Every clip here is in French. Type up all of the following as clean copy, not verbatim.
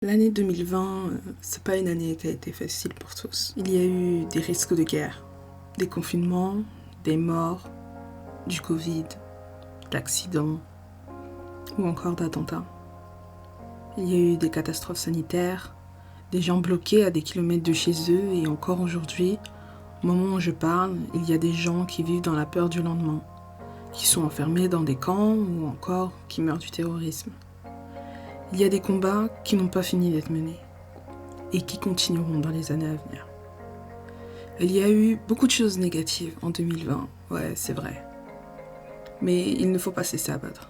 L'année 2020, c'est pas une année qui a été facile pour tous. Il y a eu des risques de guerre, des confinements, des morts, du Covid, d'accidents ou encore d'attentats. Il y a eu des catastrophes sanitaires, des gens bloqués à des kilomètres de chez eux et encore aujourd'hui, au moment où je parle, il y a des gens qui vivent dans la peur du lendemain, qui sont enfermés dans des camps ou encore qui meurent du terrorisme. Il y a des combats qui n'ont pas fini d'être menés et qui continueront dans les années à venir. Il y a eu beaucoup de choses négatives en 2020, ouais, c'est vrai. Mais il ne faut pas se laisser abattre,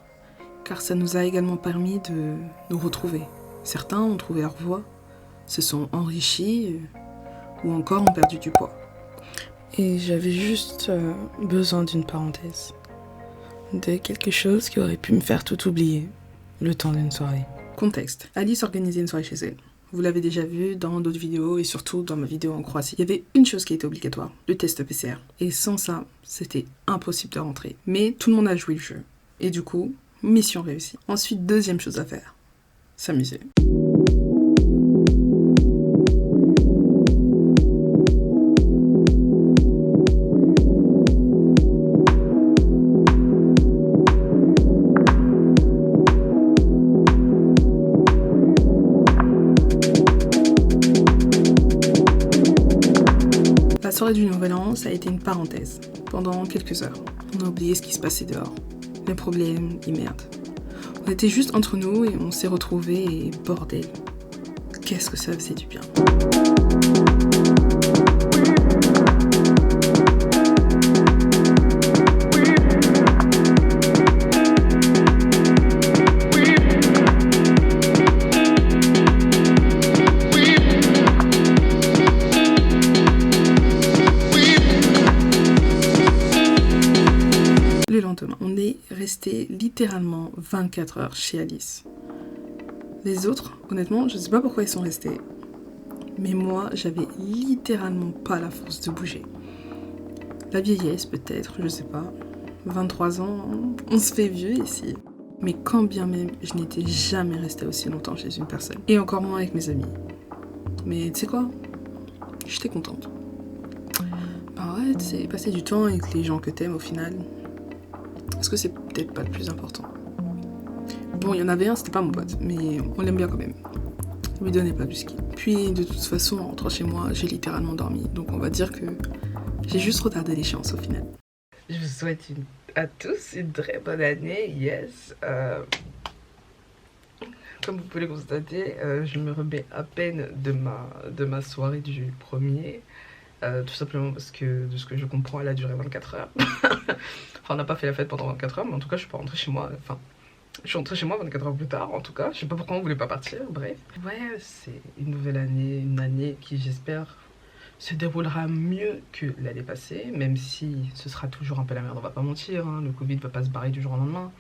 car ça nous a également permis de nous retrouver. Certains ont trouvé leur voie, se sont enrichis ou encore ont perdu du poids. Et j'avais juste besoin d'une parenthèse, de quelque chose qui aurait pu me faire tout oublier le temps d'une soirée. Contexte. Alice organisait une soirée chez elle. Vous l'avez déjà vu dans d'autres vidéos et surtout dans ma vidéo en Croatie. Il y avait une chose qui était obligatoire, le test PCR. Et sans ça, c'était impossible de rentrer. Mais tout le monde a joué le jeu. Et du coup, mission réussie. Ensuite, deuxième chose à faire, s'amuser. La soirée du Nouvel An, ça a été une parenthèse. Pendant quelques heures, on a oublié ce qui se passait dehors. Les problèmes, les merdes. On était juste entre nous et on s'est retrouvés et bordel. Qu'est-ce que ça faisait du bien. Le lendemain, on est resté littéralement 24 heures chez Alice. Les autres, honnêtement, je sais pas pourquoi ils sont restés. Mais moi, j'avais littéralement pas la force de bouger. La vieillesse peut-être, je sais pas. 23 ans, on se fait vieux ici. Mais quand bien même, je n'étais jamais restée aussi longtemps chez une personne. Et encore moins avec mes amis. Mais tu sais quoi ? J'étais contente. Bah ouais, c'est passer du temps avec les gens que t'aimes au final. Parce que c'est peut-être pas le plus important. Bon, il y en avait un, c'était pas mon pote, mais on l'aime bien quand même. On lui donnait pas du ski. Puis, de toute façon, en rentrant chez moi, j'ai littéralement dormi. Donc on va dire que j'ai juste retardé l'échéance au final. Je vous souhaite à tous une très bonne année, yes. Comme vous pouvez le constater, je me remets à peine de ma soirée du premier. Tout simplement parce que, de ce que je comprends, elle a duré 24 heures. Enfin, on n'a pas fait la fête pendant 24 heures, mais en tout cas, je suis pas rentrée chez moi. Enfin, je suis rentrée chez moi 24 heures plus tard, en tout cas. Je sais pas pourquoi on voulait pas partir, bref. Ouais, c'est une nouvelle année, une année qui, j'espère, se déroulera mieux que l'année passée, même si ce sera toujours un peu la merde, on va pas mentir, hein, le Covid va pas se barrer du jour au lendemain.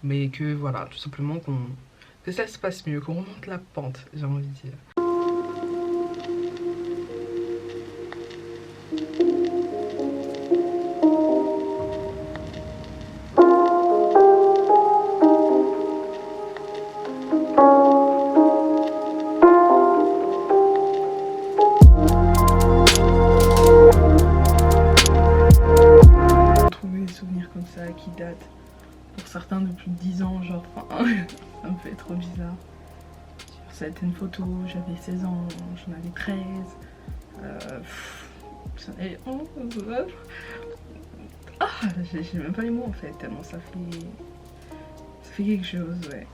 Mais que, voilà, tout simplement que ça se passe mieux, qu'on remonte la pente, j'ai envie de dire. Comme ça qui date pour certains de plus de 10 ans, genre enfin, ça me fait trop bizarre. Sur certaines photos, j'avais 16 ans, j'en avais 13. J'en avais 11. Ah, j'ai même pas les mots en fait, tellement ça fait quelque chose, ouais.